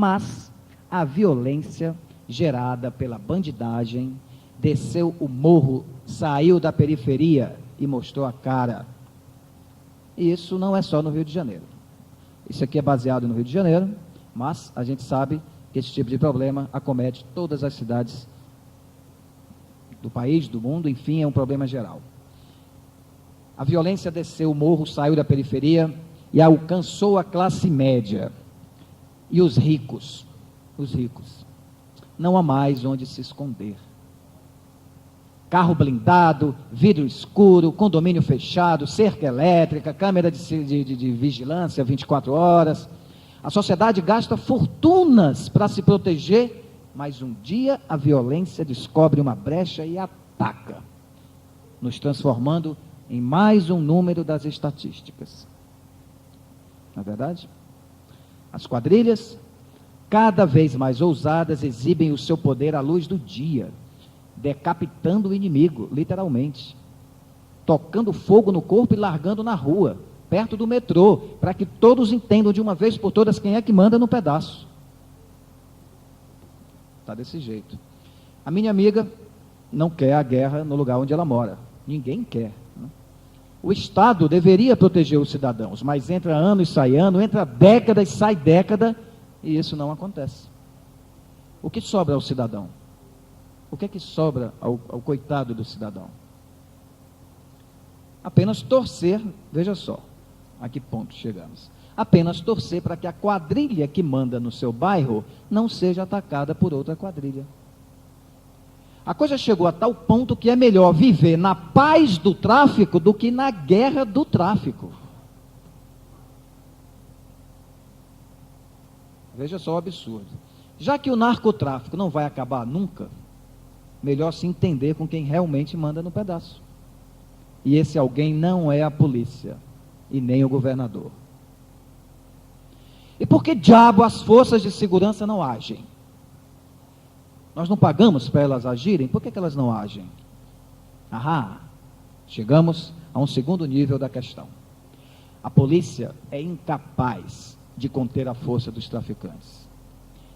Mas a violência gerada pela bandidagem desceu o morro, saiu da periferia e mostrou a cara. E isso não é só no Rio de Janeiro. Isso aqui é baseado no Rio de Janeiro, mas a gente sabe que esse tipo de problema acomete todas as cidades do país, do mundo, enfim, é um problema geral. A violência desceu o morro, saiu da periferia e alcançou a classe média. E os ricos, não há mais onde se esconder. Carro blindado, vidro escuro, condomínio fechado, cerca elétrica, câmera de vigilância 24 horas. A sociedade gasta fortunas para se proteger, mas um dia a violência descobre uma brecha e ataca, nos transformando em mais um número das estatísticas. Não é verdade? As quadrilhas, cada vez mais ousadas, exibem o seu poder à luz do dia, decapitando o inimigo, literalmente, tocando fogo no corpo e largando na rua, perto do metrô, para que todos entendam de uma vez por todas quem é que manda no pedaço. Está desse jeito. A minha amiga não quer a guerra no lugar onde ela mora. Ninguém quer. Né? O Estado deveria proteger os cidadãos, mas entra ano e sai ano, entra década e sai década, e isso não acontece. O que sobra ao cidadão? O que é que sobra ao coitado do cidadão? Apenas torcer, veja só, a que ponto chegamos. Apenas torcer para que a quadrilha que manda no seu bairro não seja atacada por outra quadrilha. A coisa chegou a tal ponto que é melhor viver na paz do tráfico do que na guerra do tráfico. Veja só o absurdo. Já que o narcotráfico não vai acabar nunca, melhor se entender com quem realmente manda no pedaço. E esse alguém não é a polícia e nem o governador. E por que diabo as forças de segurança não agem? Nós não pagamos para elas agirem? Por que elas não agem? Chegamos a um segundo nível da questão. A polícia é incapaz de conter a força dos traficantes.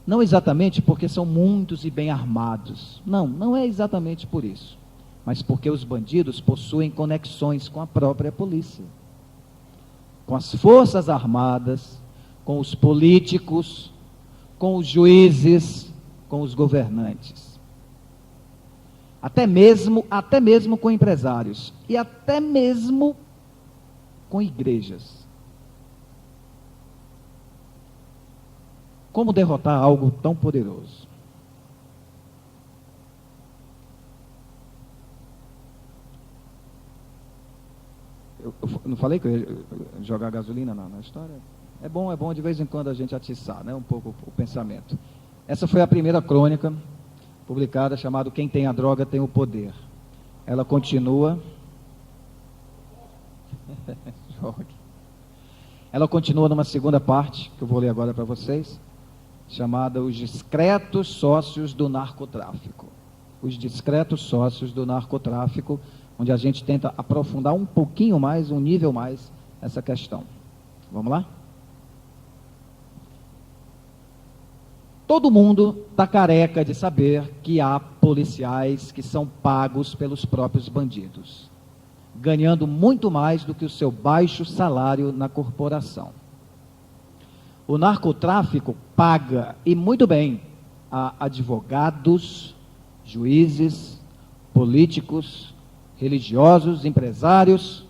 Não exatamente porque são muitos e bem armados. Não é exatamente por isso. Mas porque os bandidos possuem conexões com a própria polícia, com as forças armadas, com os políticos, com os juízes, com os governantes. Até mesmo com empresários e até mesmo com igrejas. Como derrotar algo tão poderoso? Eu não falei que eu ia jogar gasolina na história? É bom de vez em quando a gente atiçar, né, um pouco o pensamento. Essa foi a primeira crônica publicada, chamada Quem Tem a Droga Tem o Poder. Ela continua... Ela continua numa segunda parte, que eu vou ler agora para vocês, chamada Os Discretos Sócios do Narcotráfico. Os Discretos Sócios do Narcotráfico, onde a gente tenta aprofundar um pouquinho mais, um nível mais, essa questão. Vamos lá? Todo mundo está careca de saber que há policiais que são pagos pelos próprios bandidos, ganhando muito mais do que o seu baixo salário na corporação. O narcotráfico paga, e muito bem, a advogados, juízes, políticos, religiosos, empresários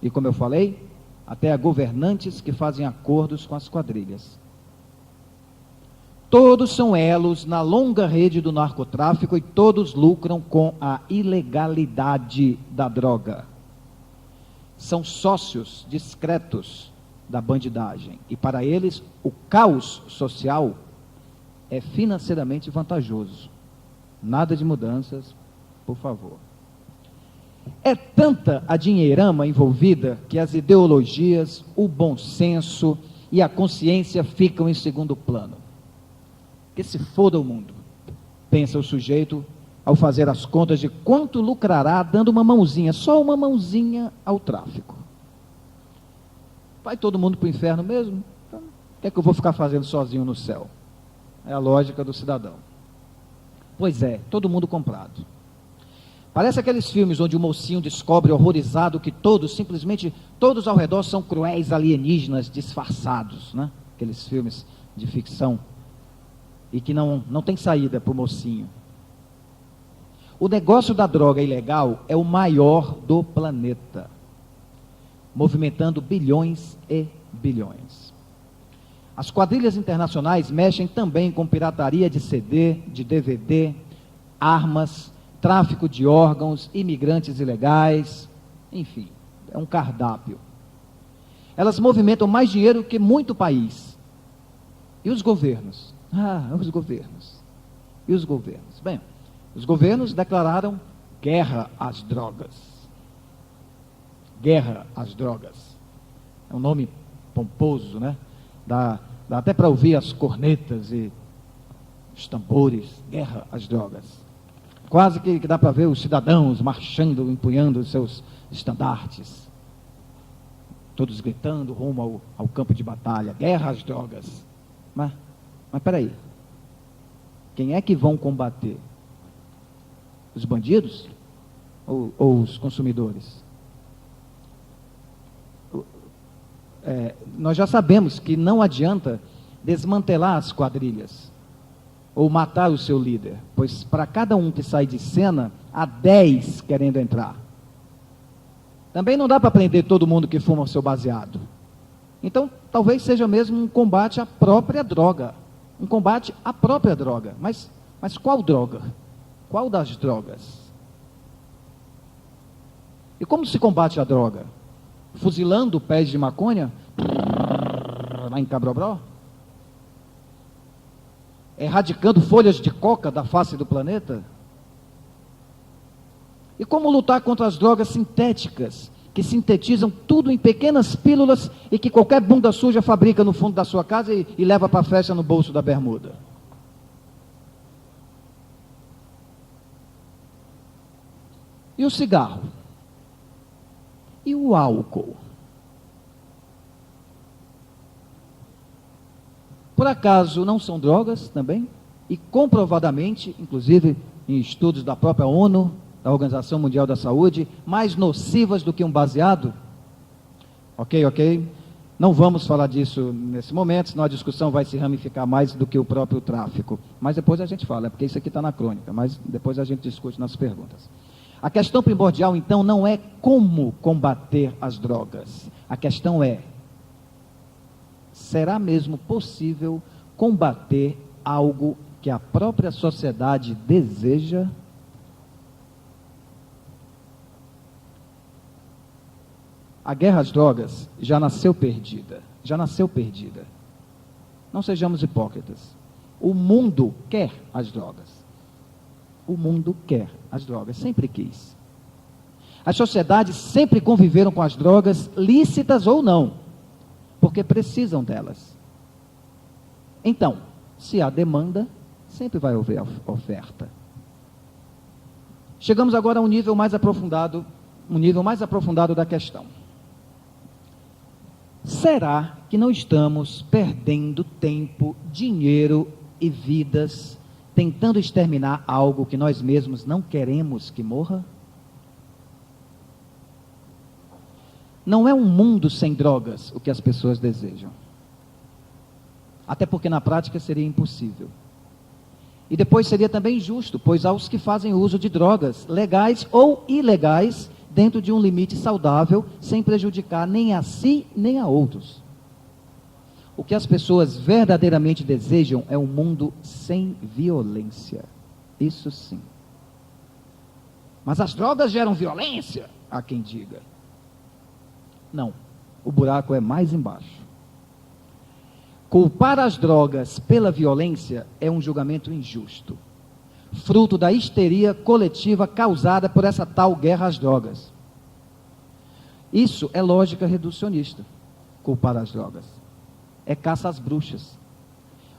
e, como eu falei, até a governantes que fazem acordos com as quadrilhas. Todos são elos na longa rede do narcotráfico e todos lucram com a ilegalidade da droga. São sócios discretos da bandidagem e para eles o caos social é financeiramente vantajoso. Nada de mudanças, por favor. É tanta a dinheirama envolvida que as ideologias, o bom senso e a consciência ficam em segundo plano. Que se foda o mundo, pensa o sujeito ao fazer as contas de quanto lucrará dando uma mãozinha, só uma mãozinha ao tráfico. Vai todo mundo para o inferno mesmo? Então, o que é que eu vou ficar fazendo sozinho no céu? É a lógica do cidadão. Pois é, todo mundo comprado. Parece aqueles filmes onde o mocinho descobre horrorizado que simplesmente todos ao redor são cruéis alienígenas disfarçados, né? Aqueles filmes de ficção. E que não tem saída para o mocinho. O negócio da droga ilegal é o maior do planeta, movimentando bilhões e bilhões. As quadrilhas internacionais mexem também com pirataria de CD, de DVD, armas, tráfico de órgãos, imigrantes ilegais, enfim, é um cardápio. Elas movimentam mais dinheiro que muito país. E os governos? Os governos. E os governos? Bem, os governos declararam guerra às drogas. Guerra às drogas. É um nome pomposo, né? Dá até para ouvir as cornetas e os tambores. Guerra às drogas. Quase que dá para ver os cidadãos marchando, empunhando os seus estandartes. Todos gritando rumo ao campo de batalha. Guerra às drogas. Mas peraí. Quem é que vão combater? Os bandidos? Ou os consumidores? Nós já sabemos que não adianta desmantelar as quadrilhas ou matar o seu líder, pois para cada um que sai de cena, há 10 querendo entrar. Também não dá para prender todo mundo que fuma o seu baseado. Então, talvez seja mesmo um combate à própria droga. Um combate à própria droga. Mas qual droga? Qual das drogas? E como se combate a droga? Fuzilando pés de maconha? Lá em Cabrobró? Erradicando folhas de coca da face do planeta? E como lutar contra as drogas sintéticas, que sintetizam tudo em pequenas pílulas e que qualquer bunda suja fabrica no fundo da sua casa e leva para a festa no bolso da bermuda? E o cigarro? E o álcool? Por acaso não são drogas também? E comprovadamente, inclusive em estudos da própria ONU, da Organização Mundial da Saúde, mais nocivas do que um baseado? Ok. Não vamos falar disso nesse momento, senão a discussão vai se ramificar mais do que o próprio tráfico. Mas depois a gente fala, porque isso aqui está na crônica, mas depois a gente discute nas perguntas. A questão primordial, então, não é como combater as drogas. A questão é, será mesmo possível combater algo que a própria sociedade deseja? A guerra às drogas já nasceu perdida. Não sejamos hipócritas. O mundo quer as drogas. O mundo quer as drogas, sempre quis. As sociedades sempre conviveram com as drogas, lícitas ou não, porque precisam delas. Então, se há demanda, sempre vai haver oferta. Chegamos agora a um nível mais aprofundado da questão. Será que não estamos perdendo tempo, dinheiro e vidas tentando exterminar algo que nós mesmos não queremos que morra? Não é um mundo sem drogas o que as pessoas desejam. Até porque na prática seria impossível. E depois seria também injusto, pois há os que fazem uso de drogas, legais ou ilegais, dentro de um limite saudável, sem prejudicar nem a si, nem a outros. O que as pessoas verdadeiramente desejam é um mundo sem violência. Isso sim. Mas as drogas geram violência? Há quem diga. Não, o buraco é mais embaixo. Culpar as drogas pela violência é um julgamento injusto, fruto da histeria coletiva causada por essa tal guerra às drogas. Isso é lógica reducionista, culpar as drogas. É caça às bruxas.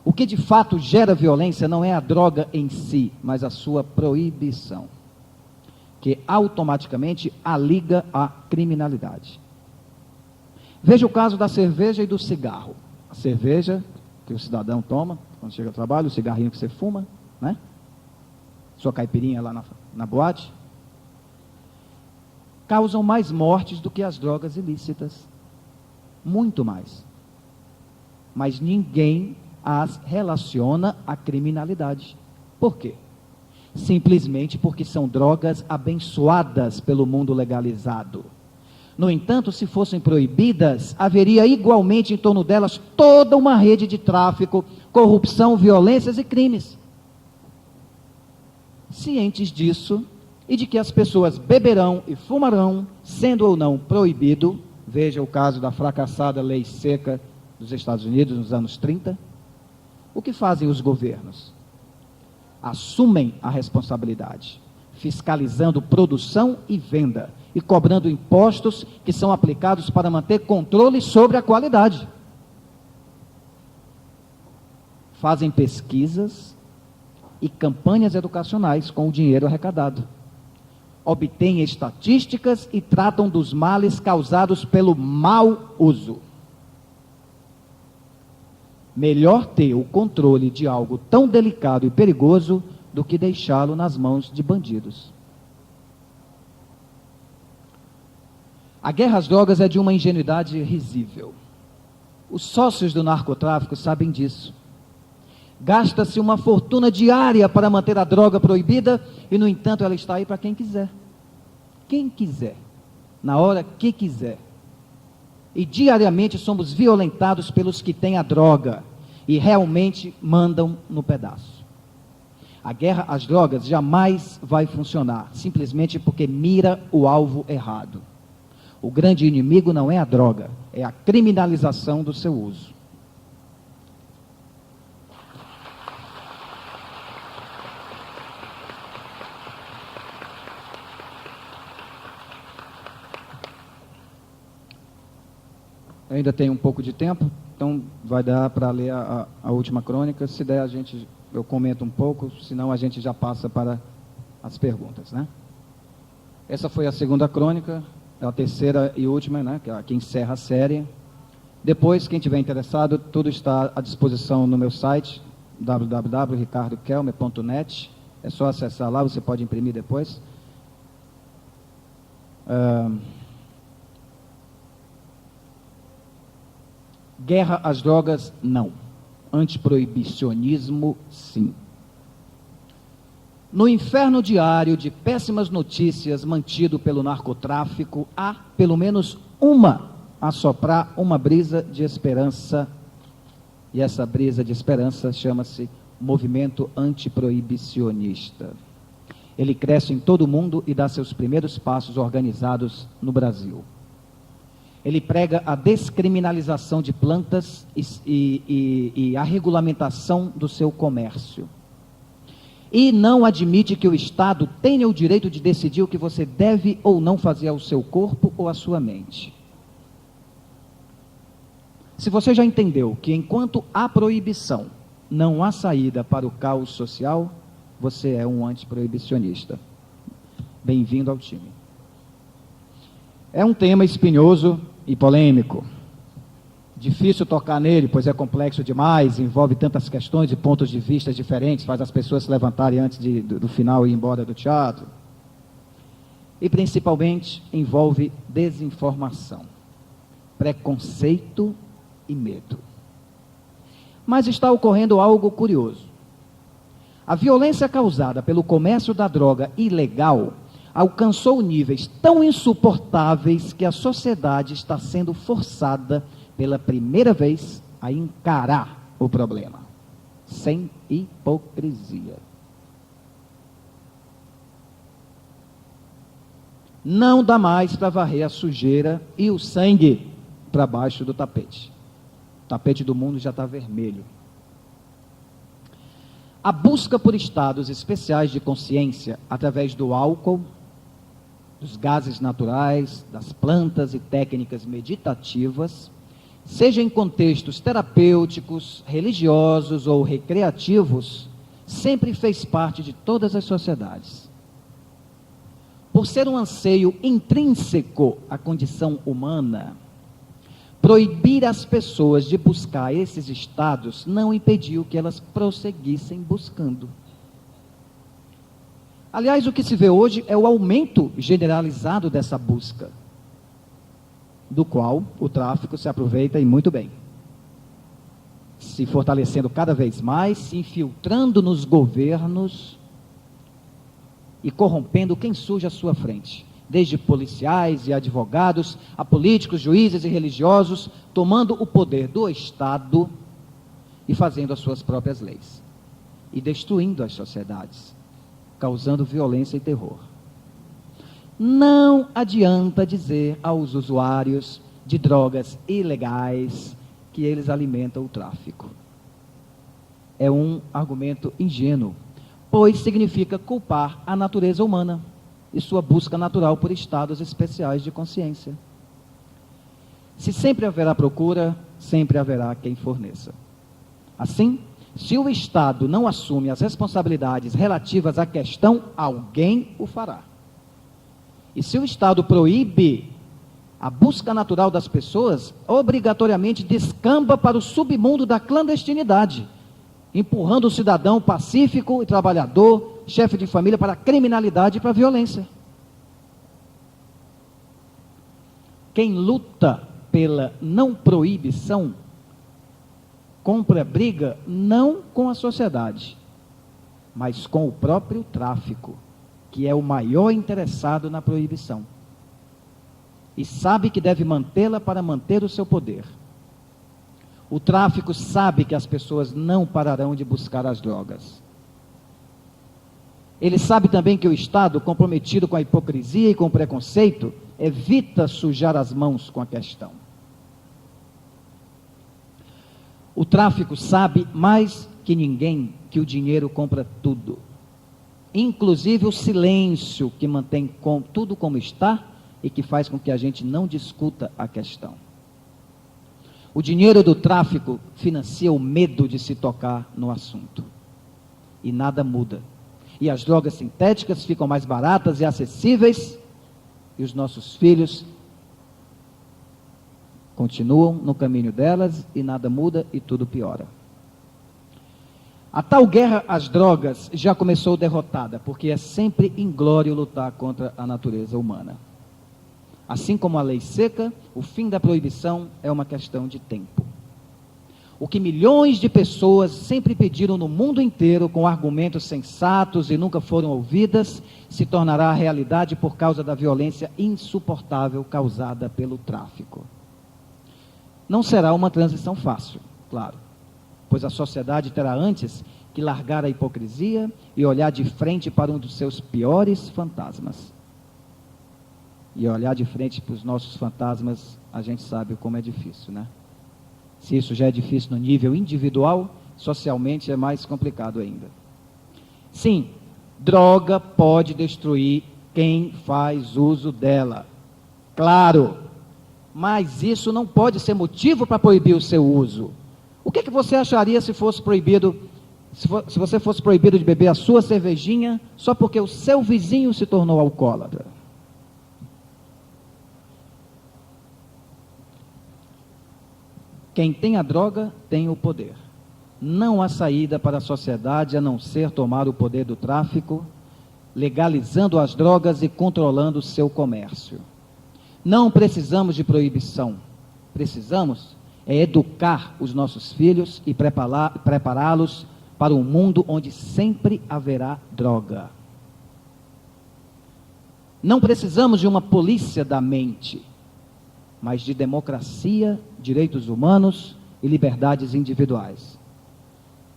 O que de fato gera violência não é a droga em si, mas a sua proibição, que automaticamente a liga à criminalidade. Veja o caso da cerveja e do cigarro. A cerveja que o cidadão toma, quando chega ao trabalho, o cigarrinho que você fuma, né? Sua caipirinha lá na boate, causam mais mortes do que as drogas ilícitas. Muito mais. Mas ninguém as relaciona à criminalidade. Por quê? Simplesmente porque são drogas abençoadas pelo mundo legalizado. No entanto, se fossem proibidas, haveria igualmente em torno delas toda uma rede de tráfico, corrupção, violências e crimes. Cientes disso, e de que as pessoas beberão e fumarão, sendo ou não proibido, veja o caso da fracassada lei seca dos Estados Unidos nos anos 30, o que fazem os governos? Assumem a responsabilidade, fiscalizando produção e venda, e cobrando impostos que são aplicados para manter controle sobre a qualidade. Fazem pesquisas e campanhas educacionais com o dinheiro arrecadado. Obtêm estatísticas e tratam dos males causados pelo mau uso. Melhor ter o controle de algo tão delicado e perigoso do que deixá-lo nas mãos de bandidos. A guerra às drogas é de uma ingenuidade risível. Os sócios do narcotráfico sabem disso. Gasta-se uma fortuna diária para manter a droga proibida e, no entanto, ela está aí para quem quiser. Quem quiser, na hora que quiser. E diariamente somos violentados pelos que têm a droga e realmente mandam no pedaço. A guerra às drogas jamais vai funcionar, simplesmente porque mira o alvo errado. O grande inimigo não é a droga, é a criminalização do seu uso. Eu ainda tenho um pouco de tempo, então vai dar para ler a última crônica. Se der, eu comento um pouco, senão a gente já passa para as perguntas, né? Essa foi a segunda crônica, a terceira e última, né, que encerra a série. Depois, quem tiver interessado, tudo está à disposição no meu site, www.ricardokelmer.net. É só acessar lá, você pode imprimir depois. Guerra às drogas, não. Antiproibicionismo, sim. No inferno diário de péssimas notícias mantido pelo narcotráfico, há pelo menos uma a soprar uma brisa de esperança. E essa brisa de esperança chama-se movimento antiproibicionista. Ele cresce em todo o mundo e dá seus primeiros passos organizados no Brasil. Ele prega a descriminalização de plantas e a regulamentação do seu comércio. E não admite que o Estado tenha o direito de decidir o que você deve ou não fazer ao seu corpo ou à sua mente. Se você já entendeu que enquanto há proibição, não há saída para o caos social, você é um antiproibicionista. Bem-vindo ao time. É um tema espinhoso e polêmico. Difícil tocar nele, pois é complexo demais, envolve tantas questões e pontos de vista diferentes, faz as pessoas se levantarem antes do final e ir embora do teatro. E principalmente envolve desinformação, preconceito e medo. Mas está ocorrendo algo curioso. A violência causada pelo comércio da droga ilegal alcançou níveis tão insuportáveis que a sociedade está sendo forçada pela primeira vez a encarar o problema, sem hipocrisia. Não dá mais para varrer a sujeira e o sangue para baixo do tapete. O tapete do mundo já está vermelho. A busca por estados especiais de consciência através do álcool, dos gases naturais, das plantas e técnicas meditativas, seja em contextos terapêuticos, religiosos ou recreativos, sempre fez parte de todas as sociedades. Por ser um anseio intrínseco à condição humana, proibir as pessoas de buscar esses estados não impediu que elas prosseguissem buscando. Aliás, o que se vê hoje é o aumento generalizado dessa busca, do qual o tráfico se aproveita e muito bem, se fortalecendo cada vez mais, se infiltrando nos governos e corrompendo quem surge à sua frente, desde policiais e advogados, a políticos, juízes e religiosos, tomando o poder do Estado e fazendo as suas próprias leis, e destruindo as sociedades, causando violência e terror. Não adianta dizer aos usuários de drogas ilegais que eles alimentam o tráfico. É um argumento ingênuo, pois significa culpar a natureza humana e sua busca natural por estados especiais de consciência. Se sempre haverá procura, sempre haverá quem forneça. Assim, se o Estado não assume as responsabilidades relativas à questão, alguém o fará. E se o Estado proíbe a busca natural das pessoas, obrigatoriamente descamba para o submundo da clandestinidade, empurrando o cidadão pacífico e trabalhador, chefe de família, para a criminalidade e para a violência. Quem luta pela não proibição, compra briga não com a sociedade, mas com o próprio tráfico, que é o maior interessado na proibição, e sabe que deve mantê-la para manter o seu poder. O tráfico sabe que as pessoas não pararão de buscar as drogas. Ele sabe também que o Estado, comprometido com a hipocrisia e com o preconceito, evita sujar as mãos com a questão. O tráfico sabe mais que ninguém que o dinheiro compra tudo, inclusive o silêncio que mantém tudo como está e que faz com que a gente não discuta a questão. O dinheiro do tráfico financia o medo de se tocar no assunto. E nada muda. E as drogas sintéticas ficam mais baratas e acessíveis, e os nossos filhos continuam no caminho delas, e nada muda e tudo piora. A tal guerra às drogas já começou derrotada, porque é sempre inglório lutar contra a natureza humana. Assim como a lei seca, o fim da proibição é uma questão de tempo. O que milhões de pessoas sempre pediram no mundo inteiro, com argumentos sensatos e nunca foram ouvidas, se tornará realidade por causa da violência insuportável causada pelo tráfico. Não será uma transição fácil, claro, pois a sociedade terá antes que largar a hipocrisia e olhar de frente para um dos seus piores fantasmas. E olhar de frente para os nossos fantasmas, a gente sabe como é difícil, né? Se isso já é difícil no nível individual, socialmente é mais complicado ainda. Sim, droga pode destruir quem faz uso dela. Claro, mas isso não pode ser motivo para proibir o seu uso. O que você acharia se fosse proibido, se você fosse proibido de beber a sua cervejinha só porque o seu vizinho se tornou alcoólatra? Quem tem a droga tem o poder. Não há saída para a sociedade a não ser tomar o poder do tráfico, legalizando as drogas e controlando o seu comércio. Não precisamos de proibição. Precisamos é educar os nossos filhos e prepará-los para um mundo onde sempre haverá droga. Não precisamos de uma polícia da mente, mas de democracia, direitos humanos e liberdades individuais.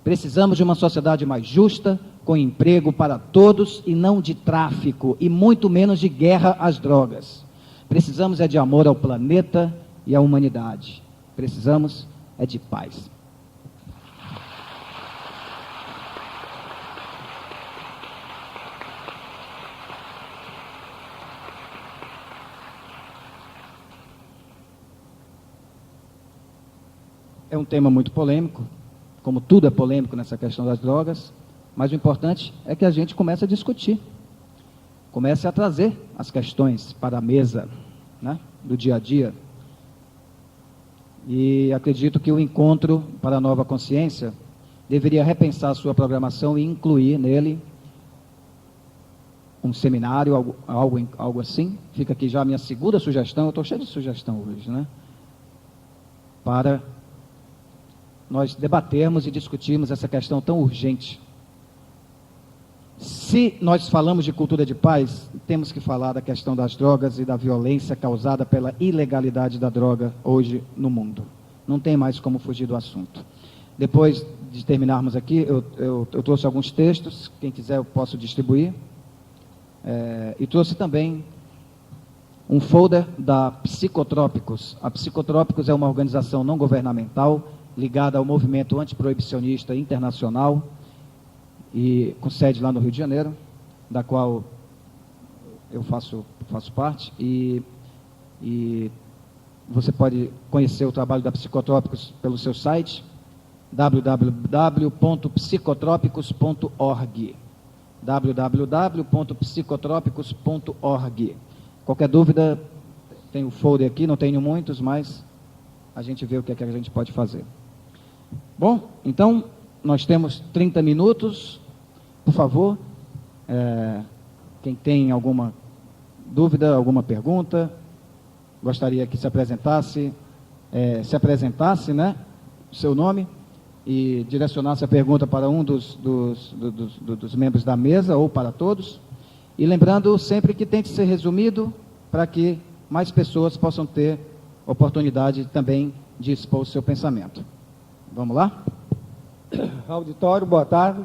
Precisamos de uma sociedade mais justa, com emprego para todos e não de tráfico, e muito menos de guerra às drogas. Precisamos é de amor ao planeta e à humanidade. Precisamos é de paz. É um tema muito polêmico, como tudo é polêmico nessa questão das drogas, mas o importante é que a gente comece a discutir, comece a trazer as questões para a mesa, né, do dia a dia. E acredito que o Encontro para a Nova Consciência deveria repensar a sua programação e incluir nele um seminário, algo assim. Fica aqui já a minha segunda sugestão, eu estou cheio de sugestão hoje, né? Para nós debatermos e discutirmos essa questão tão urgente. Se nós falamos de cultura de paz, temos que falar da questão das drogas e da violência causada pela ilegalidade da droga hoje no mundo. Não tem mais como fugir do assunto. Depois de terminarmos aqui, eu trouxe alguns textos, quem quiser eu posso distribuir. E trouxe também um folder da Psicotrópicos. A Psicotrópicos é uma organização não governamental ligada ao movimento antiproibicionista internacional e com sede lá no Rio de Janeiro, da qual eu faço parte, e você pode conhecer o trabalho da Psicotrópicos pelo seu site www.psicotrópicos.org www.psicotrópicos.org. Qualquer dúvida, tem o folder aqui, não tenho muitos, mas a gente vê o que é que a gente pode fazer. Bom, então, nós temos 30 minutos, por favor, quem tem alguma dúvida, alguma pergunta, gostaria que se apresentasse, né, o seu nome, e direcionasse a pergunta para um dos membros da mesa, ou para todos, e lembrando sempre que tem que ser resumido, para que mais pessoas possam ter oportunidade também de expor o seu pensamento. Vamos lá? Auditório, boa tarde.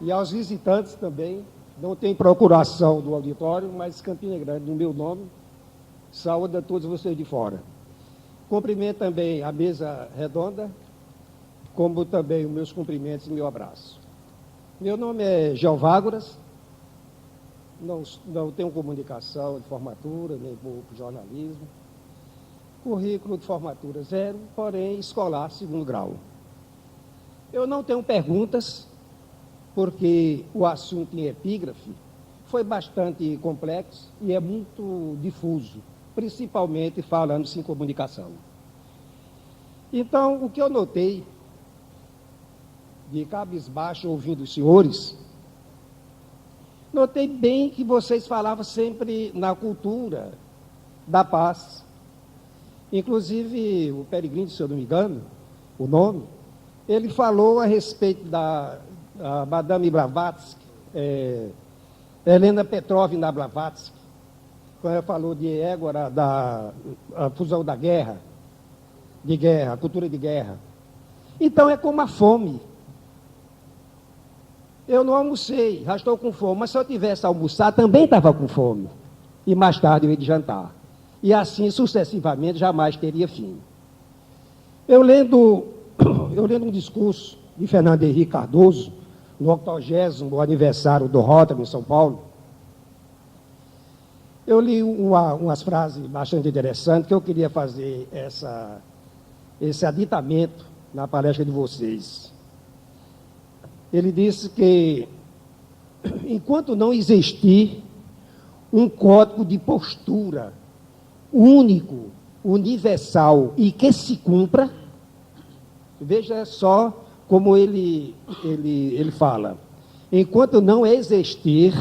E aos visitantes também, não tem procuração do auditório, mas Campina Grande, no meu nome, saúde a todos vocês de fora. Cumprimento também a mesa redonda, como também os meus cumprimentos e meu abraço. Meu nome é Geovágoras, não tenho comunicação de formatura, nem vou para jornalismo. Currículo de formatura 0, porém escolar 2º grau. Eu não tenho perguntas, porque o assunto em epígrafe foi bastante complexo e é muito difuso, principalmente falando-se em comunicação. Então, o que eu notei, de cabisbaixo ouvindo os senhores, notei bem que vocês falavam sempre na cultura da paz. Inclusive, o Peregrino, se eu não me engano, o nome, ele falou a respeito da Madame Blavatsky, Helena Petrovna Blavatsky, quando ela falou de Égora, da fusão da guerra, a cultura de guerra. Então, é como a fome. Eu não almocei, já estou com fome, mas se eu tivesse almoçado, também estava com fome. E mais tarde eu ia de jantar. E assim, sucessivamente, jamais teria fim. Eu lendo um discurso de Fernando Henrique Cardoso, no 80º aniversário do Rótamo, em São Paulo, eu li umas frases bastante interessantes, que eu queria fazer esse aditamento na palestra de vocês. Ele disse que, enquanto não existir um código de postura único, universal e que se cumpra, veja só como ele fala, enquanto não existir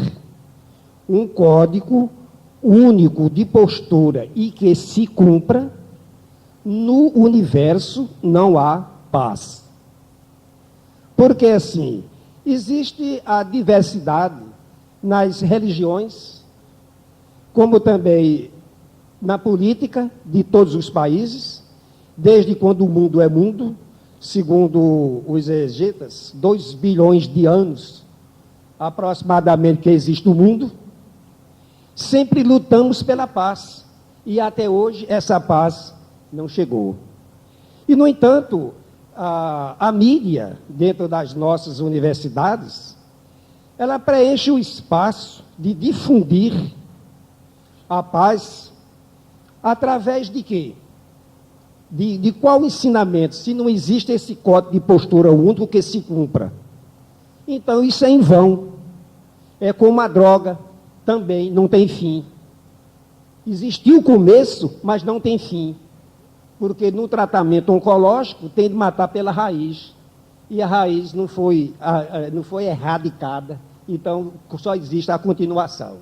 um código único de postura e que se cumpra, no universo não há paz. Porque, assim, existe a diversidade nas religiões, como também na política de todos os países, desde quando o mundo é mundo, segundo os exegetas, 2 bilhões de anos, aproximadamente, que existe o mundo, sempre lutamos pela paz, e até hoje essa paz não chegou. E, no entanto, a mídia, dentro das nossas universidades, ela preenche o espaço de difundir a paz através de quê? De qual ensinamento? Se não existe esse código de postura único que se cumpra. Então, isso é em vão. É como a droga, também não tem fim. Existiu o começo, mas não tem fim. porque no tratamento oncológico tem de matar pela raiz, e a raiz não foi erradicada, então só existe a continuação.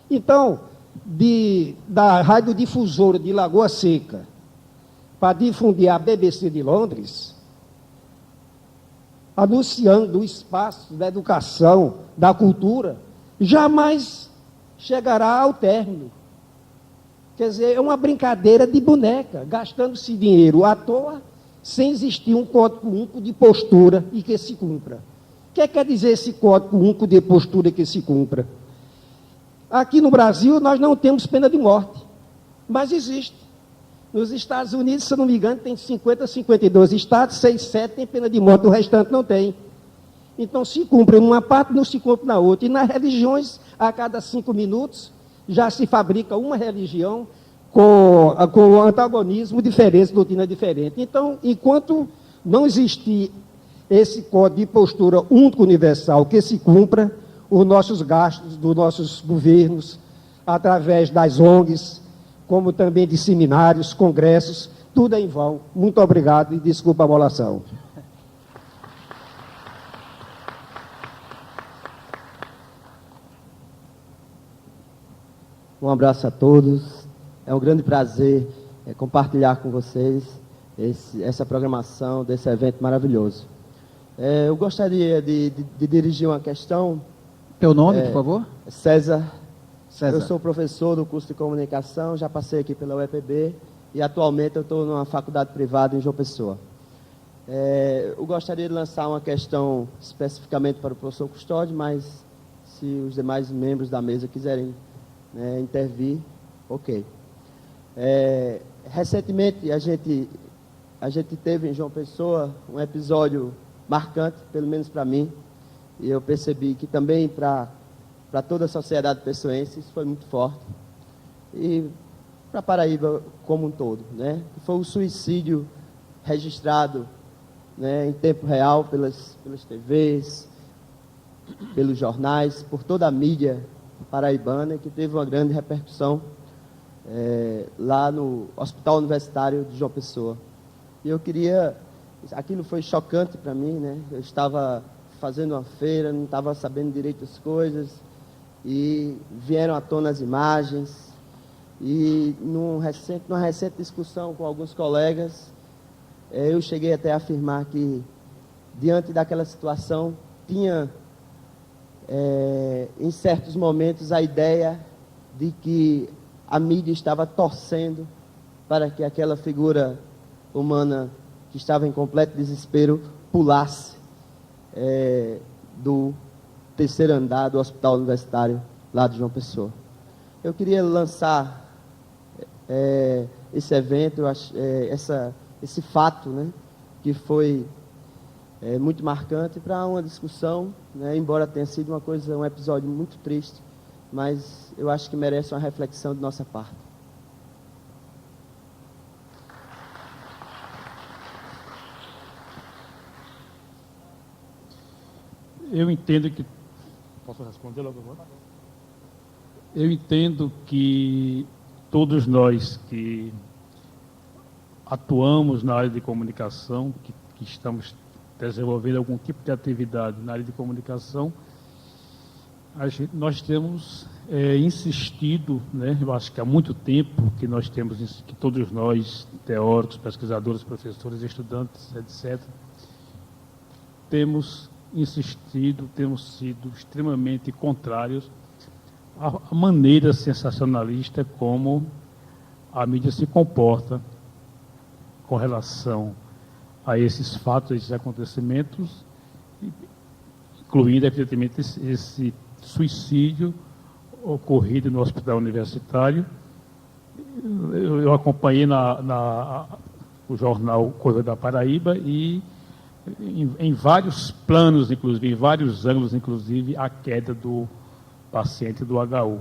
Então, da radiodifusora de Lagoa Seca para difundir a BBC de Londres, anunciando o espaço da educação, da cultura, jamais chegará ao término. Quer dizer, é uma brincadeira de boneca, gastando-se dinheiro à toa, sem existir um código único de postura e que se cumpra. O que quer dizer esse código único de postura que se cumpra? Aqui no Brasil, nós não temos pena de morte, mas existe. Nos Estados Unidos, se eu não me engano, tem 50, 52 estados, 6, 7 tem pena de morte, o restante não tem. Então, se cumpre numa parte, não se cumpre na outra. E nas religiões, a cada 5 minutos, já se fabrica uma religião com antagonismo diferente, doutrina diferente. Então, enquanto não existir esse código de postura único universal que se cumpra, os nossos gastos dos nossos governos, através das ONGs, como também de seminários, congressos, tudo é em vão. Muito obrigado e desculpa a molação. Um abraço a todos. É um grande prazer compartilhar com vocês essa programação desse evento maravilhoso. Eu gostaria de dirigir uma questão. Teu nome, por favor? César. César. Eu sou professor do curso de comunicação, já passei aqui pela UEPB e atualmente eu estou numa faculdade privada em João Pessoa. Eu gostaria de lançar uma questão especificamente para o professor Custódio, mas se os demais membros da mesa quiserem intervir, ok. Recentemente a gente teve em João Pessoa um episódio marcante, pelo menos para mim, e eu percebi que também para toda a sociedade pessoense isso foi muito forte, e para Paraíba como um todo, né? Foi o suicídio registrado, né, em tempo real pelas TVs, pelos jornais, por toda a mídia paraibana, que teve uma grande repercussão lá no Hospital Universitário de João Pessoa. E aquilo foi chocante para mim, né? Eu estava fazendo uma feira, não estava sabendo direito as coisas, e vieram à tona as imagens, e numa recente discussão com alguns colegas, eu cheguei até a afirmar que, diante daquela situação, tinha, em certos momentos, a ideia de que a mídia estava torcendo para que aquela figura humana que estava em completo desespero pulasse do terceiro andar do Hospital Universitário lá de João Pessoa. Eu queria lançar esse evento, esse fato, né, que foi muito marcante, para uma discussão, né, embora tenha sido um episódio muito triste, mas eu acho que merece uma reflexão de nossa parte. Eu entendo que... Posso responder logo agora? Eu entendo que todos nós que atuamos na área de comunicação, que estamos desenvolvendo algum tipo de atividade na área de comunicação, nós temos insistido, né, eu acho que há muito tempo que todos nós, teóricos, pesquisadores, professores, estudantes, etc., temos insistido, temos sido extremamente contrários à maneira sensacionalista como a mídia se comporta com relação a esses fatos, a esses acontecimentos, incluindo, evidentemente, esse suicídio ocorrido no hospital universitário. Eu acompanhei o jornal Correio da Paraíba e em vários planos, inclusive, em vários ângulos, inclusive, a queda do paciente do HU.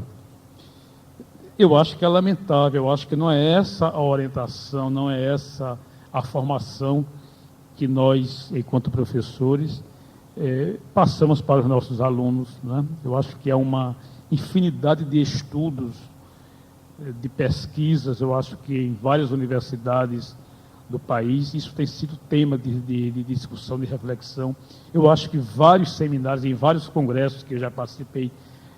Eu acho que é lamentável, eu acho que não é essa a orientação, não é essa a formação que nós, enquanto professores, passamos para os nossos alunos, né? Eu acho que há uma infinidade de estudos de pesquisas. Eu acho que em várias universidades do país isso tem sido tema de discussão, de reflexão. Eu acho que vários seminários, em vários congressos que eu já participei,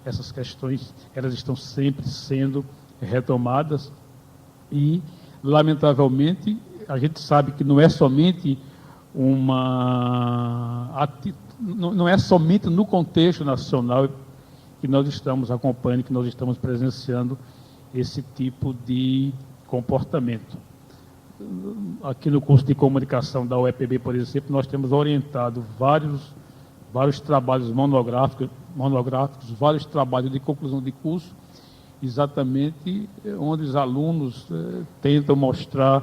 essas questões, elas estão sempre sendo retomadas e, lamentavelmente, a gente sabe que não é somente não é somente no contexto nacional que nós estamos acompanhando, que nós estamos presenciando esse tipo de comportamento. Aqui no curso de comunicação da UEPB, por exemplo, nós temos orientado vários trabalhos monográficos, vários trabalhos de conclusão de curso, exatamente onde os alunos tentam mostrar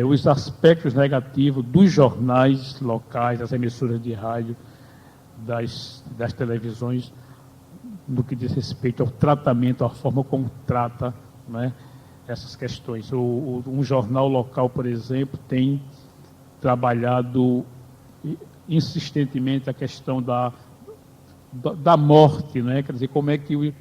os aspectos negativos dos jornais locais, das emissoras de rádio, das televisões, no que diz respeito ao tratamento, à forma como trata, né, essas questões. Um jornal local, por exemplo, tem trabalhado insistentemente a questão da morte, né? Quer dizer, como é que